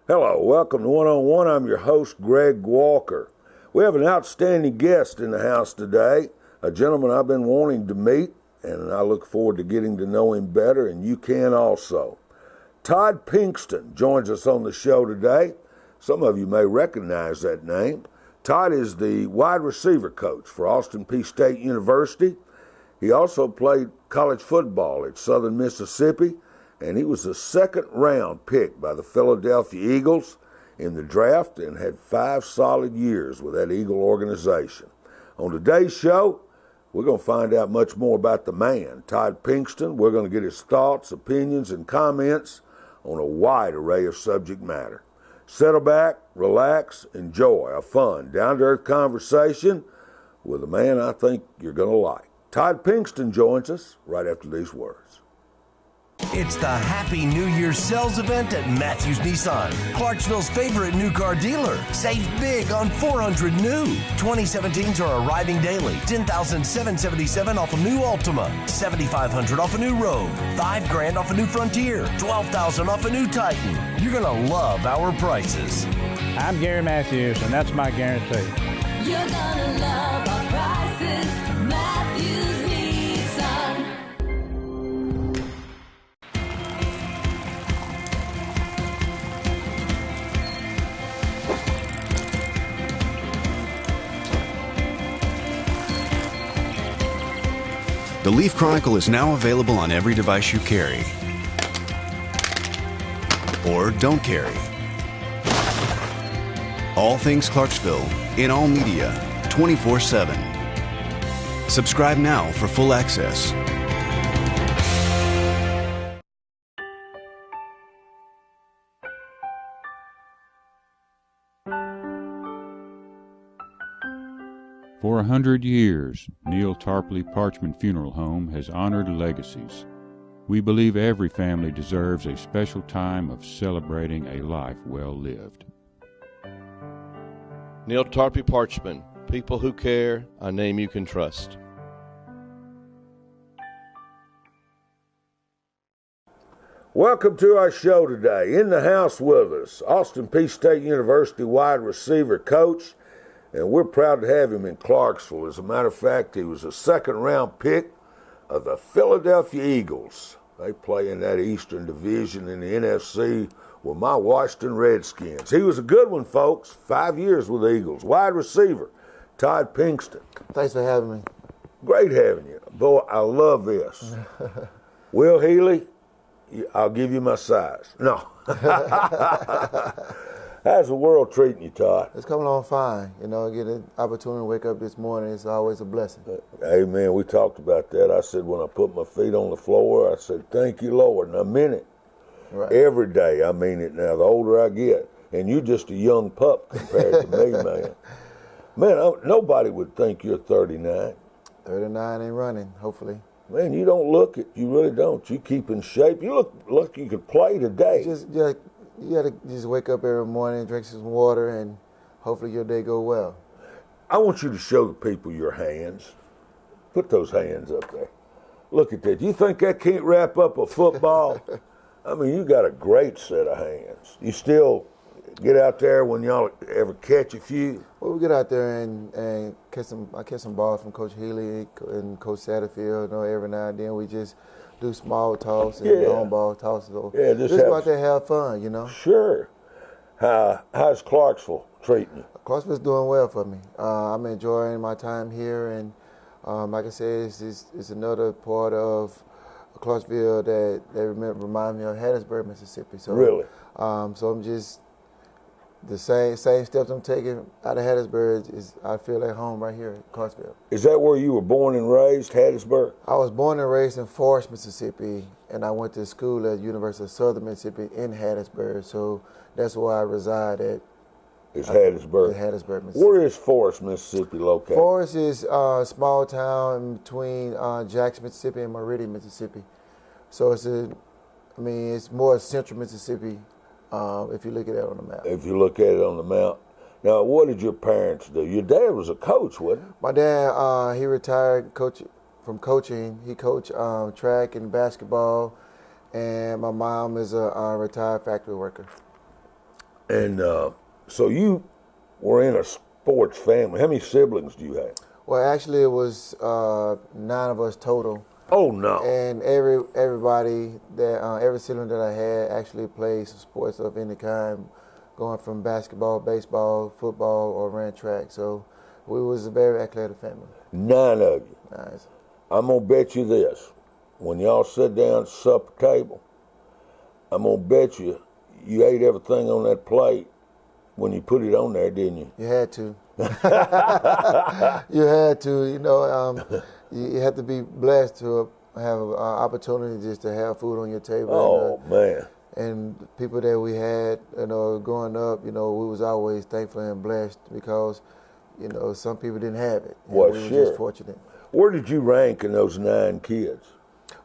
Hello, welcome to One-on-One. I'm your host, Greg Walker. We have an outstanding guest in the house today, a gentleman I've been wanting to meet, and I look forward to getting to know him better, and you can also. Todd Pinkston joins us on the show today. Some of you may recognize that name. Todd is the wide receiver coach for Austin Peay State University. He also played college football at Southern Mississippi, and he was a second-round pick by the Philadelphia Eagles in the draft and had 5 solid years with that Eagle organization. On today's show, we're going to find out much more about the man, Todd Pinkston. We're going to get his thoughts, opinions, and comments on a wide array of subject matter. Settle back, relax, enjoy a fun, down-to-earth conversation with a man I think you're going to like. Todd Pinkston joins us right after these words. It's the Happy New Year sales event at Matthews Nissan, Clarksville's favorite new car dealer. Save big on 400 new. 2017s are arriving daily. $10,777 off a new Altima, $7,500 off a new Rogue, $5,000 off a new Frontier, $12,000 off a new Titan. You're gonna love our prices. I'm Gary Matthews, and that's my guarantee. You're gonna love our prices, Matthews Nissan. The Leaf Chronicle is now available on every device you carry or don't carry. All things Clarksville in all media 24/7. Subscribe now for full access. For 100 years, Neil Tarpley Parchment Funeral Home has honored legacies. We believe every family deserves a special time of celebrating a life well lived. Neil Tarpley Parchment, people who care, a name you can trust. Welcome to our show today. In the house with us, Austin Peay State University wide receiver coach, and we're proud to have him in Clarksville. As a matter of fact, he was a second-round pick of the Philadelphia Eagles. They play in that Eastern Division in the NFC with my Washington Redskins. He was a good one, folks. 5 years with the Eagles. Wide receiver, Todd Pinkston. Thanks for having me. Great having you. Boy, I love this. Will Healy, I'll give you my size. No. How's the world treating you, Todd? It's coming on fine. You know, get an opportunity to wake up this morning. It's always a blessing. Amen. We talked about that. I said when I put my feet on the floor, I said, thank you, Lord. And I meant it. Right. Every day I mean it now, the older I get. And you're just a young pup compared to me, man. Man, nobody would think you're 39. 39 and running, hopefully. Man, you don't look it. You really don't. You keep in shape. You look like you could play today. You got to just wake up every morning, drink some water, and hopefully your day go well. I want you to show the people your hands. Put those hands up there. Look at that. You think that can't wrap up a football? I mean, you got a great set of hands. You still get out there when y'all ever catch a few? Well, we get out there and catch some balls from Coach Healy and Coach Satterfield. You know, every now and then we just do small toss and long ball toss. So just go out there and have fun, you know. Sure. How's Clarksville treating you? Clarksville's doing well for me. I'm enjoying my time here, and like I said, it's another part of Clarksville that remind me of Hattiesburg, Mississippi. So really, so I'm just the same steps I'm taking out of Hattiesburg is I feel at home right here at Clarksville. Is that where you were born and raised, Hattiesburg? I was born and raised in Forest, Mississippi, and I went to school at University of Southern Mississippi in Hattiesburg. So that's where I reside at. Is Hattiesburg? In Hattiesburg, Mississippi. Where is Forest, Mississippi located? Forest is a small town between Jackson, Mississippi and Meridian, Mississippi. So it's more central Mississippi if you look at it on the map. If you look at it on the map. Now, what did your parents do? Your dad was a coach, wasn't he? My dad, he retired from coaching. He coached track and basketball, and my mom is a retired factory worker. And so you were in a sports family. How many siblings do you have? Well, actually, it was 9 of us total. Oh, no. And everybody every sibling that I had actually played some sports of any kind, going from basketball, baseball, football, or ran track. So we was a very athletic family. 9 of you. Nice. I'm going to bet you this. When y'all sit down at the supper table, I'm going to bet you ate everything on that plate when you put it on there, didn't you? You had to. You had to. You had to be blessed to have an opportunity just to have food on your table. Oh, man. And people that we had, growing up, we was always thankful and blessed because, some people didn't have it. Well, we sure. were just fortunate. Where did you rank in those 9 kids?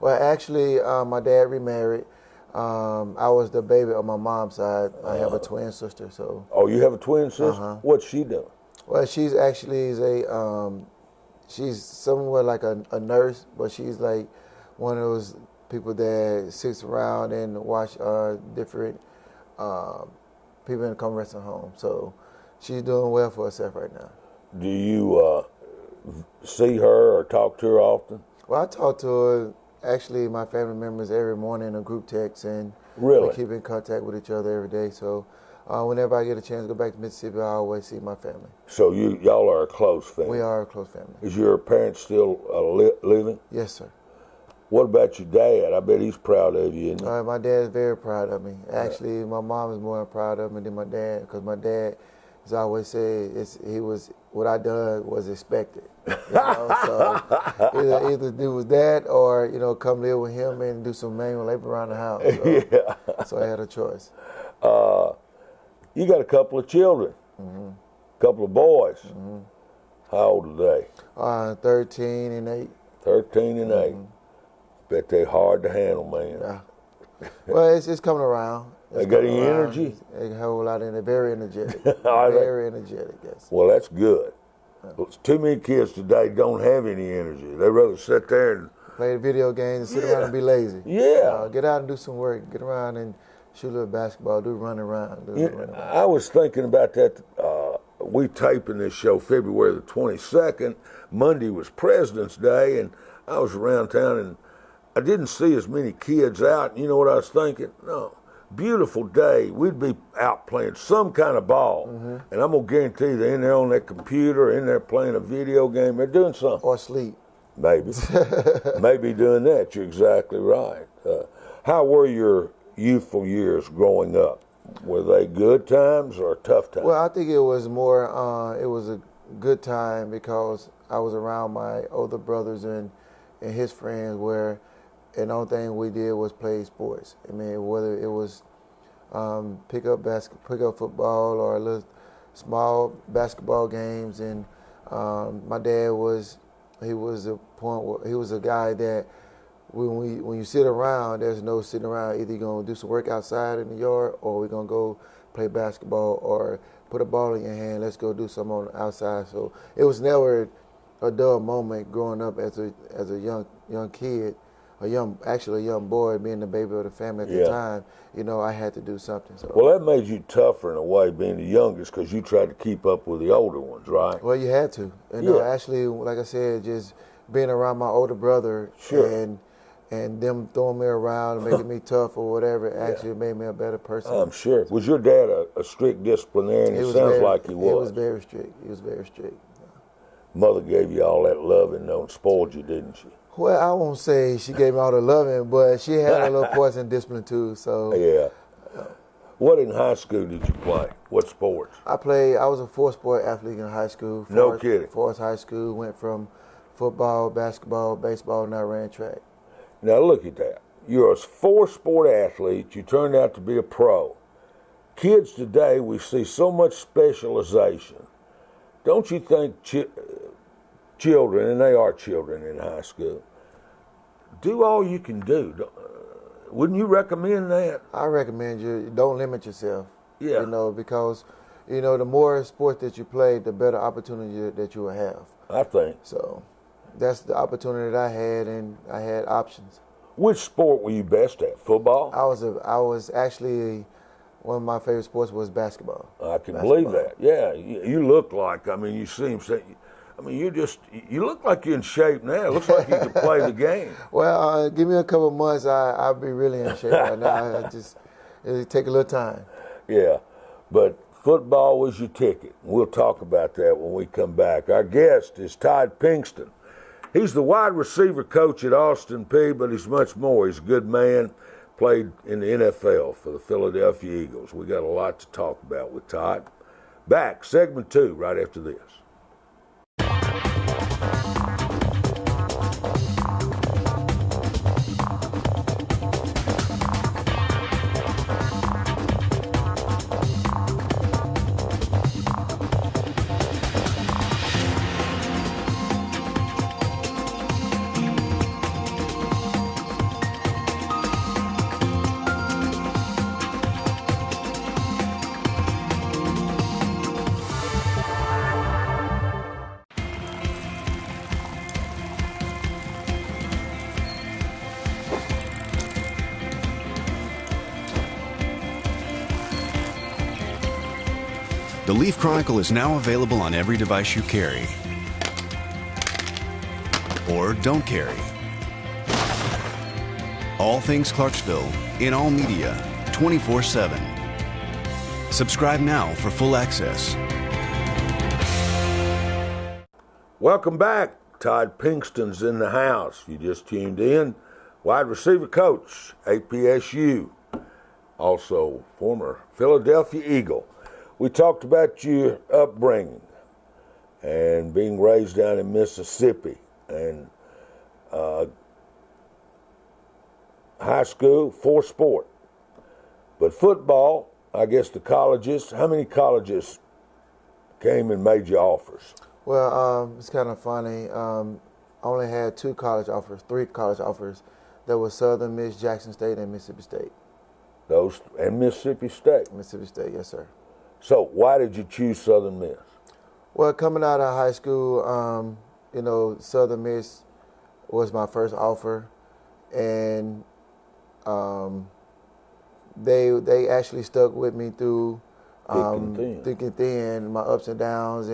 Well, actually, my dad remarried. I was the baby on my mom's side. I have a twin sister, so. Oh, you have a twin sister? What's she doing? Well, she's actually she's somewhat like a nurse, but she's like one of those people that sits around and watch different people in the convalescent home. So she's doing well for herself right now. Do you see her or talk to her often? Well, I talk to her, actually, my family members every morning in a group text, and really? We keep in contact with each other every day. So whenever I get a chance to go back to Mississippi, I always see my family. So y'all are a close family? We are a close family. Is your parents still living? Yes, sir. What about your dad? I bet he's proud of you, isn't he? My dad is very proud of me. Actually, my mom is more proud of me than my dad, because my dad has always said what I done was expected. So either do with that or come live with him and do some manual labor around the house. So, so I had a choice. You got a couple of children, a couple of boys. How old are they? 13 and 8. 13 and 8. Bet they're hard to handle, man. Yeah. Well, it's coming around. They got any energy? They have a whole lot in it. Very energetic. Are they? Very energetic, yes. Well, that's good. Too many kids today don't have any energy. They rather sit there and play video games and sit around and be lazy. Yeah. Get out and do some work. Get around and shoot a little basketball. Do run around. I was thinking about that. We taping this show February the 22nd. Monday was President's Day, and I was around town, and I didn't see as many kids out. You know what I was thinking? No. Beautiful day. We'd be out playing some kind of ball. And I'm going to guarantee you they're in there on that computer, in there playing a video game. They're doing something. Or sleep. Maybe. Maybe doing that. You're exactly right. How were your youthful years growing up? Were they good times or tough times? Well, I think it was more, it was a good time because I was around my older brothers and his friends and the only thing we did was play sports. I mean, whether it was pick up football or a little small basketball games. And my dad was a guy that when you sit around, there's no sitting around. Either you're gonna do some work outside in the yard, or we're gonna go play basketball, or put a ball in your hand. Let's go do something on the outside. So it was never a dull moment growing up as a young kid. A young boy, being the baby of the family at the time, I had to do something. So. Well, that made you tougher in a way, being the youngest, because you tried to keep up with the older ones, right? Well, you had to. Actually, like I said, just being around my older brother and them throwing me around and making me tough or whatever actually made me a better person. I'm sure. Was your dad a strict disciplinarian? It sounds like he was. He was very strict. He was very strict. Mother gave you all that loving and spoiled you, didn't she? Well, I won't say she gave me all the loving, but she had a little poison and discipline too. So yeah. What in high school did you play? What sports? I was a 4-sport athlete in high school. No kidding. Forest High School, went from football, basketball, baseball, and I ran track. Now look at that. You're a 4-sport athlete. You turned out to be a pro. Kids today, we see so much specialization. Don't you think children, and they are children in high school, do all you can do? Wouldn't you recommend that? I recommend you don't limit yourself. Yeah. Because the more sports that you play, the better opportunity that you will have. I think. So that's the opportunity that I had, and I had options. Which sport were you best at? Football? I was actually one of my favorite sports was basketball. I can believe that. Yeah, you look like, I mean, you seem, I mean, you look like you're in shape now. It looks like you could play the game. Well, give me a couple of months, I'll be really in shape right now. It'll take a little time. Yeah, but football was your ticket. We'll talk about that when we come back. Our guest is Todd Pinkston. He's the wide receiver coach at Austin Peay, but he's much more. He's a good man. Played in the NFL for the Philadelphia Eagles. We got a lot to talk about with Todd. Back, segment 2, right after this. The Leaf Chronicle is now available on every device you carry or don't carry. All things Clarksville in all media 24/7. Subscribe now for full access. Welcome back. Todd Pinkston's in the house. You just tuned in. Wide receiver coach, APSU, also former Philadelphia Eagle. We talked about your upbringing and being raised down in Mississippi and high school for sport. But football, I guess the colleges, how many colleges came and made you offers? Well, it's kind of funny. I only had 3 college offers. That was Southern Miss, Jackson State, and Mississippi State. Those, and Mississippi State? Mississippi State, yes, sir. So why did you choose Southern Miss? Well, coming out of high school, Southern Miss was my first offer, and they actually stuck with me through thick and thin, my ups and downs,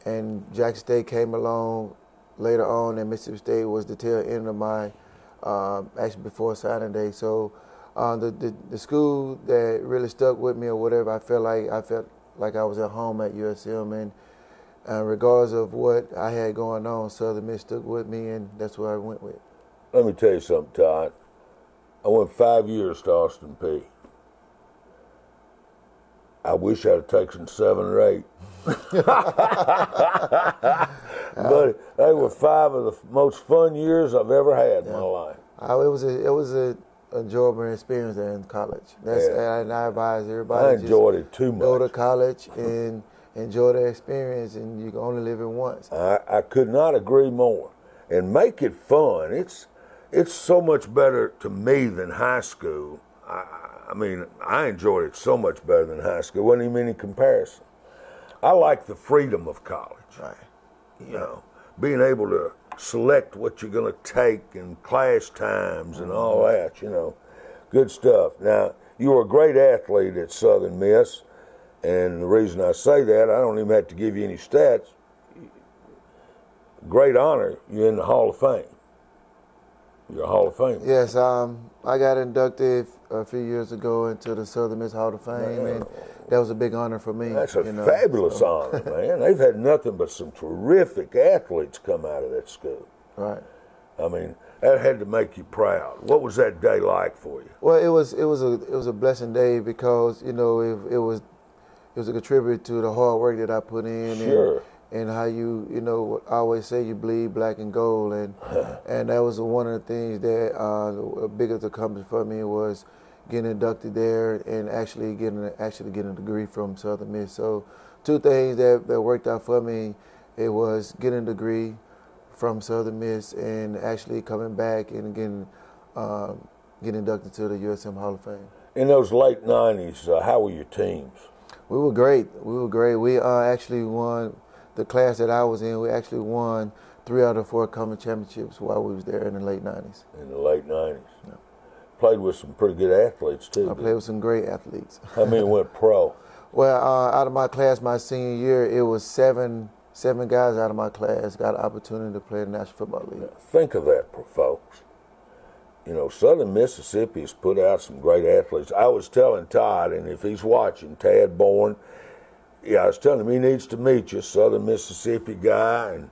and Jackson State came along later on, and Mississippi State was the tail end of my actually before signing day. So the school that really stuck with me or whatever, I felt like I was at home at USM, and regardless of what I had going on, Southern Miss stuck with me, and that's where I went with. Let me tell you something, Todd. I went 5 years to Austin Peay. I wish I'd have taken 7 or 8. But they were 5 of the most fun years I've ever had in my life. It was a enjoyable experience there in college. And I advise everybody. I enjoyed it too much. Go to college and enjoy the experience, and you can only live it once. I could not agree more. And make it fun. It's so much better to me than high school. I mean, I enjoyed it so much better than high school. Wasn't even any comparison. I like the freedom of college. Right. You know, being able to select what you're going to take and class times and all that, you know. Good stuff. Now, you were a great athlete at Southern Miss, and the reason I say that, I don't even have to give you any stats. Great honor, you're in the Hall of Fame. You're a Hall of Fame. Yes, I got inducted a few years ago into the Southern Miss Hall of Fame, and that was a big honor for me. That's a fabulous honor, man. They've had nothing but some terrific athletes come out of that school. Right. I mean, that had to make you proud. What was that day like for you? Well, it was a blessing day because it was a contributor to the hard work that I put in. Sure. And how I always say you bleed black and gold, and that was one of the things that a biggest accomplishment for me was getting inducted there and actually getting a degree from Southern Miss. So 2 things that worked out for me, it was getting a degree from Southern Miss and actually coming back and getting inducted to the USM Hall of Fame. In those late 90s, how were your teams? We were great. We actually won. The class that I was in, we actually won 3 out of 4 common championships while we was there in the late 90s. In the late 90s. Yeah. played with some pretty good athletes, too. I played with some great athletes. How many went pro? Well, out of my class my senior year, it was seven guys out of my class got an opportunity to play in the National Football League. Now, think of that, folks. You know, Southern Mississippi has put out some great athletes. I was telling Todd, and if he's watching, Tad Bourne, I was telling him he needs to meet you, Southern Mississippi guy, and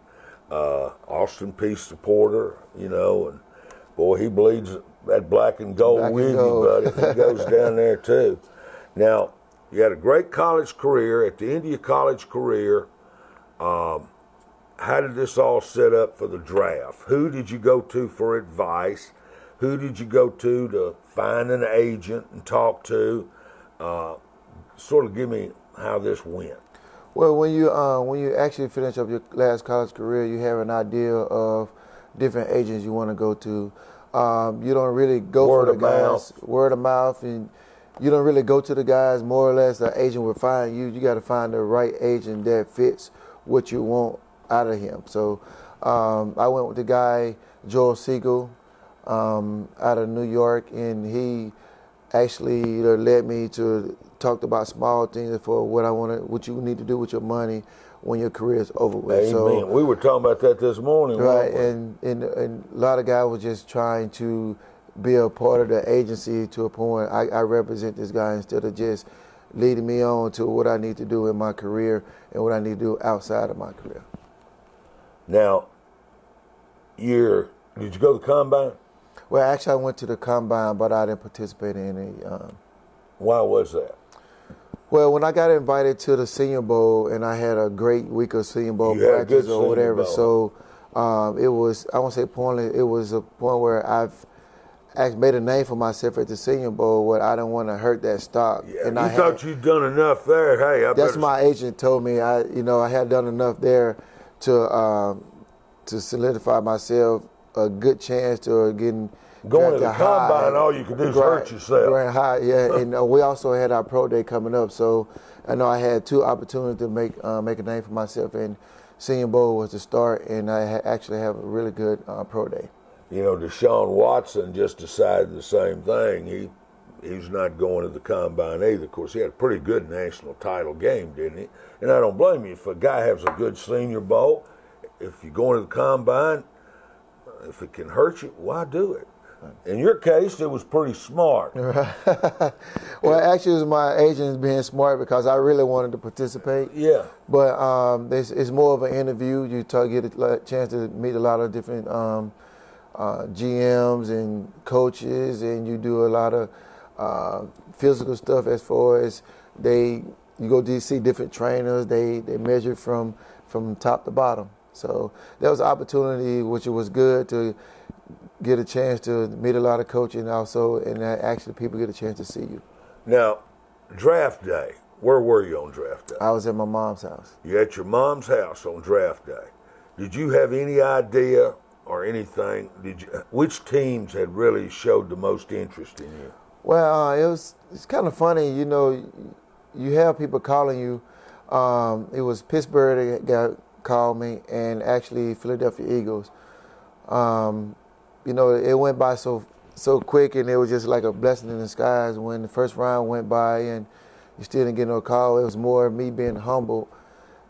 Austin Peace supporter, you know, and boy, he bleeds that black and gold with you, buddy. He goes down there too. Now, you had a great college career. At the end of your college career, how did this all set up for the draft? Who did you go to for advice? Who did you go to find an agent and talk to? Sort of give me how this went. Well, when you actually finish up your last college career, you have an idea of different agents you want to go to. You don't really go for the guys. Word of mouth, and you don't really go to the guys. More or less, the agent will find you. You got to find the right agent that fits what you want out of him. So I went with the guy Joel Siegel out of New York, and he actually led me to talk about small things for what you need to do with your money when your career is over with. Amen. So we were talking about that this morning, right? And a lot of guys were just trying to be a part of the agency to a point. I represent this guy instead of just leading me on to what I need to do in my career and what I need to do outside of my career. Now, did you go to the combine? Well, actually, I went to the combine, but I didn't participate in any. Why was that? Well, when I got invited to the Senior Bowl, and I had a great week of Senior Bowl practice or whatever, so it was, I won't say pointless, it was a point where I've made a name for myself at the Senior Bowl where I didn't want to hurt that stock. Yeah, and I thought you'd done enough there. Hey, that's my agent told me. I had done enough there to solidify myself a good chance to getting going to the combine. All you could do is hurt yourself. Grand high, yeah. And we also had our pro day coming up, so I know I had two opportunities to make a name for myself. And Senior Bowl was the start, and I actually have a really good pro day. You know, Deshaun Watson just decided the same thing. He's not going to the combine either. Of course, he had a pretty good national title game, didn't he? And I don't blame you. If a guy has a good Senior Bowl, if you're going to the combine, if it can hurt you, why do it? In your case, it was pretty smart. Well, actually, it was my agent being smart because I really wanted to participate. Yeah. But it's more of an interview. You get a chance to meet a lot of different GMs and coaches, and you do a lot of physical stuff as far as you go to see different trainers. They measure from top to bottom. So that was an opportunity, which was good to get a chance to meet a lot of coaches and actually people get a chance to see you. Now, draft day, where were you on draft day? I was at my mom's house. You at your mom's house on draft day. Did you have any idea or anything? Which teams had really showed the most interest in you? Well, it's kind of funny, you have people calling you. It was Pittsburgh that called me, and actually Philadelphia Eagles. It went by so quick, and it was just like a blessing in disguise when the first round went by and you still didn't get no call. It was more me being humble.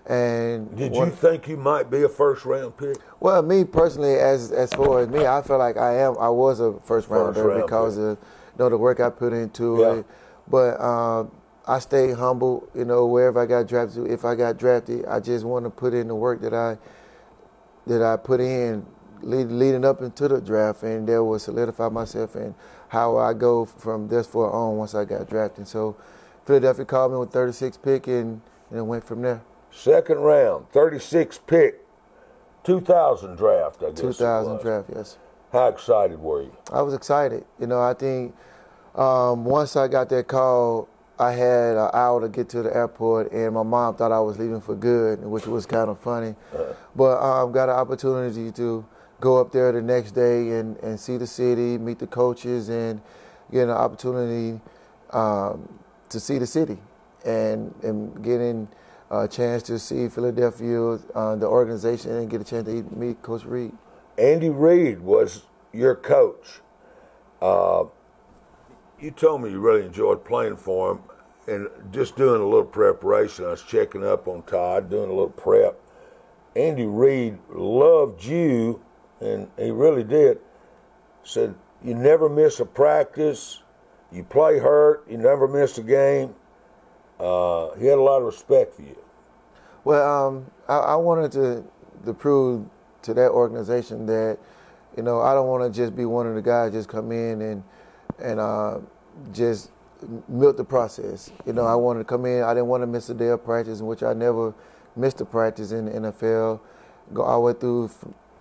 And did you think you might be a first-round pick? Well, me personally, as far as me, I feel like I was a first-rounder because of the work I put into it. But I stayed humble, wherever I got drafted. If I got drafted, I just want to put in the work that I put in leading up into the draft, and that will solidify myself and how I go from this far on once I got drafted. So Philadelphia called me with 36 pick, and it went from there. Second round, 36 pick, 2000 draft, I guess. 2000 draft, yes. How excited were you? I was excited. I think once I got that call, I had an hour to get to the airport, and my mom thought I was leaving for good, which was kind of funny. But got an opportunity to go up there the next day and see the city, meet the coaches, and get an opportunity to see the city and getting a chance to see Philadelphia, the organization, and get a chance to meet Coach Reed. Andy Reid was your coach. You told me you really enjoyed playing for him, and just doing a little preparation. I was checking up on Todd, doing a little prep. Andy Reid loved you, and he really did. Said you never miss a practice, you play hurt, you never miss a game. He had a lot of respect for you. Well, I wanted to prove to that organization that, I don't want to just be one of the guys just come in and just milk the process. I wanted to come in. I didn't want to miss a day of practice, which I never missed a practice in the NFL. Go all the way through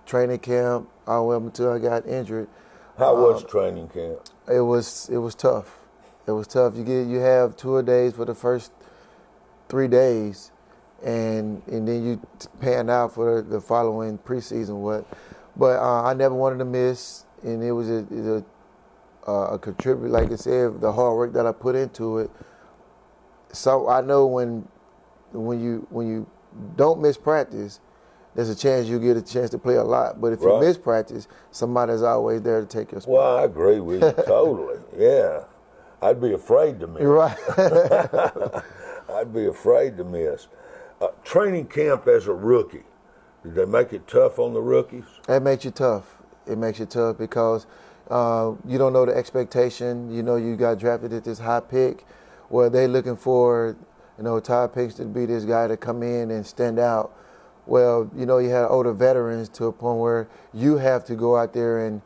training camp, all the way up until I got injured. How was training camp? It was tough. It was tough. You have 2 days for the first 3 days, and then you pan out for the following preseason. But I never wanted to miss, and it was a contribute. Like I said, the hard work that I put into it. So I know when you don't miss practice, there's a chance you get a chance to play a lot. But if you miss practice, somebody's always there to take your spot. Well, I agree with you totally. Yeah, I'd be afraid to miss. Right. I'd be afraid to miss. Training camp as a rookie, did they make it tough on the rookies? It makes you tough. It makes you tough because you don't know the expectation. You got drafted at this high pick where they looking for, Todd Pinkston to be this guy to come in and stand out. Well, you had older veterans to a point where you have to go out there and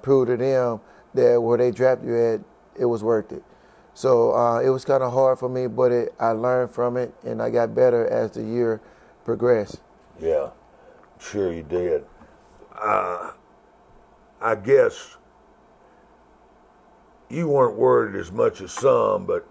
prove to them that where they draft you at, it was worth it. So it was kind of hard for me, but I learned from it, and I got better as the year progressed. Yeah, sure you did. I guess you weren't worried as much as some, but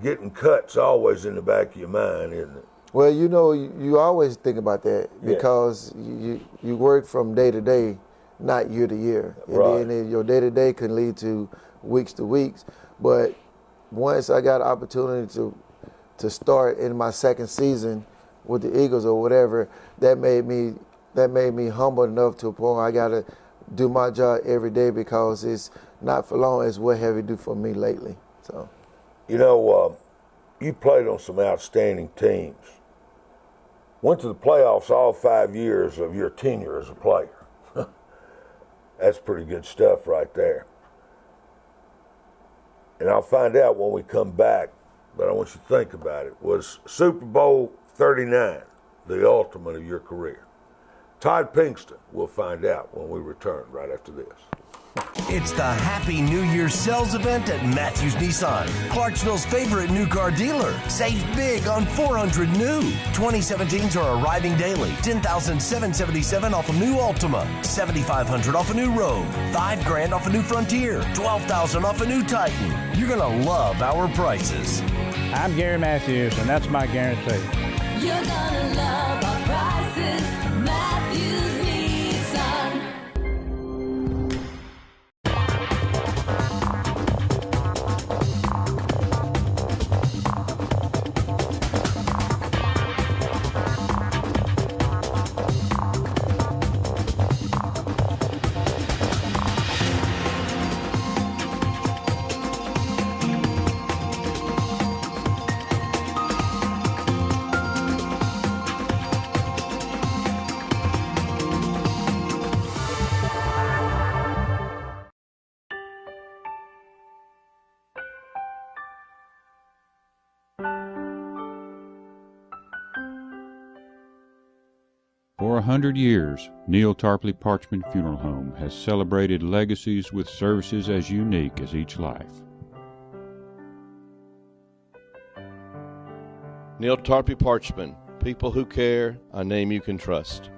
getting cut's always in the back of your mind, isn't it? Well, you always think about that because you work from day to day, not year to year. And then your day to day can lead to weeks. But once I got an opportunity to start in my second season with the Eagles or whatever, that made me humble enough to a point where I got to do my job every day because it's not for long. It's what have you do for me lately. So, you played on some outstanding teams. Went to the playoffs all 5 years of your tenure as a player. That's pretty good stuff right there. And I'll find out when we come back, but I want you to think about it. Was Super Bowl 39 the ultimate of your career? Todd Pinkston, we'll find out when we return right after this. It's the Happy New Year sales event at Matthews Nissan, Clarksville's favorite new car dealer. Save big on 400 new. 2017s are arriving daily. $10,777 off a new Altima. $7,500 off a new Rogue. $5,000 off a new Frontier. $12,000 off a new Titan. You're gonna love our prices. I'm Gary Matthews, and that's my guarantee. You're gonna love our prices. Matthews Nissan. 100 years, Neil Tarpley Parchment Funeral Home has celebrated legacies with services as unique as each life. Neil Tarpley Parchment, people who care, a name you can trust.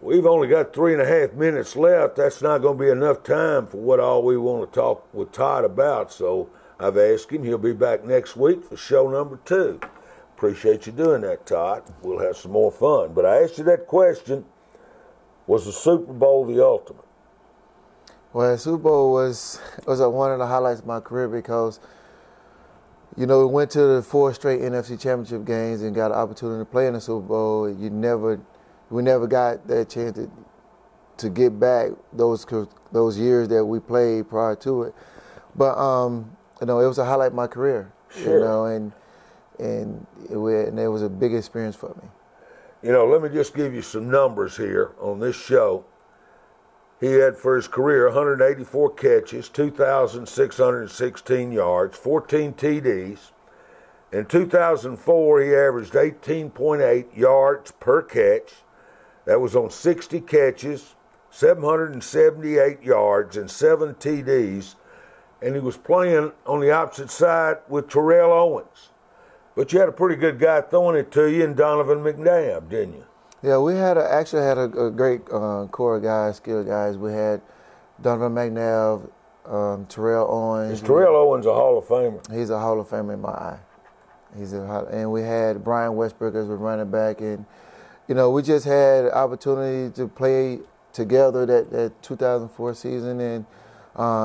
We've only got 3.5 minutes left. That's not going to be enough time for what all we want to talk with Todd about, so I've asked him. He'll be back next week for show number 2. Appreciate you doing that, Todd. We'll have some more fun. But I asked you that question, was the Super Bowl the ultimate? Well, the Super Bowl was one of the highlights of my career because, we went to the 4 straight NFC Championship games and got an opportunity to play in the Super Bowl. We never got that chance to get back those years that we played prior to it. But it was a highlight of my career. Sure. And it was a big experience for me. Let me just give you some numbers here on this show. He had for his career 184 catches, 2,616 yards, 14 TDs. In 2004, he averaged 18.8 yards per catch. That was on 60 catches, 778 yards, and 7 TDs. And he was playing on the opposite side with Terrell Owens. But you had a pretty good guy throwing it to you in Donovan McNabb, didn't you? Yeah, we actually had a great core of guys, skilled guys. We had Donovan McNabb, Terrell Owens. Is Terrell Owens a Hall of Famer? He's a Hall of Famer in my eye. And we had Brian Westbrook as a running back, and we just had opportunity to play together that 2004 season, and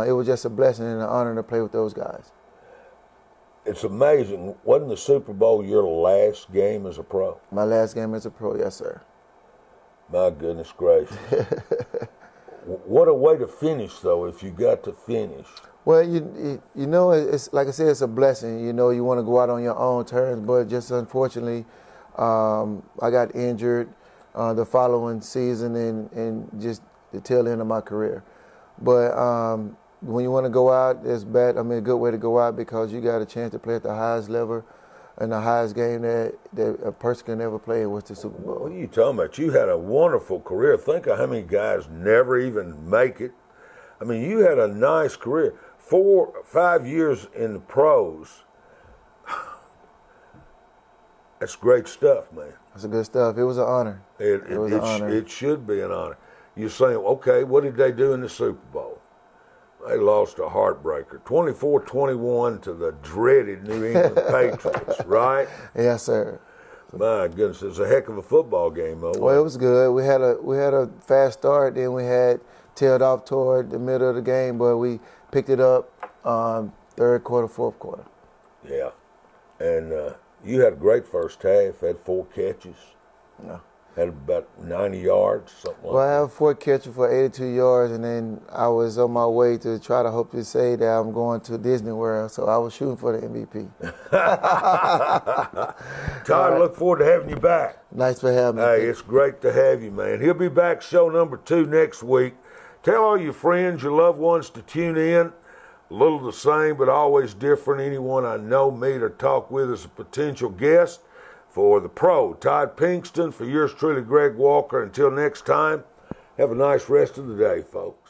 it was just a blessing and an honor to play with those guys. It's amazing. Wasn't the Super Bowl your last game as a pro? My last game as a pro, yes, sir. My goodness gracious. What a way to finish, though, if you got to finish. Well, it's like I said, it's a blessing. You want to go out on your own terms, but just unfortunately, I got injured the following season and just the tail end of my career. But when you want to go out, it's a good way to go out because you got a chance to play at the highest level and the highest game that a person can ever play, was the Super Bowl. What are you talking about? You had a wonderful career. Think of how many guys never even make it. I mean, you had a nice career. 4 or 5 years in the pros. That's great stuff, man. That's good stuff. It was an honor. It was an honor. It should be an honor. You're saying, okay, what did they do in the Super Bowl? They lost a heartbreaker, 24-21 to the dreaded New England Patriots, right? Yes, sir. My goodness, it was a heck of a football game, though. Well, it was good. We had a fast start, then we had tailed off toward the middle of the game, but we picked it up third quarter, fourth quarter. Yeah, and you had a great first half. Had 4 catches. Yeah. Had about 90 yards, something like that. Well, I have 4 catches for 82 yards, and then I was on my way to try to hope to say that I'm going to Disney World, so I was shooting for the MVP. Todd, look forward to having you back. Nice for having me. Hey, it's great to have you, man. He'll be back show number 2 next week. Tell all your friends, your loved ones to tune in. A little the same, but always different. Anyone I know, meet, or talk with is a potential guest. For the pro, Todd Pinkston, for yours truly, Greg Walker. Until next time, have a nice rest of the day, folks.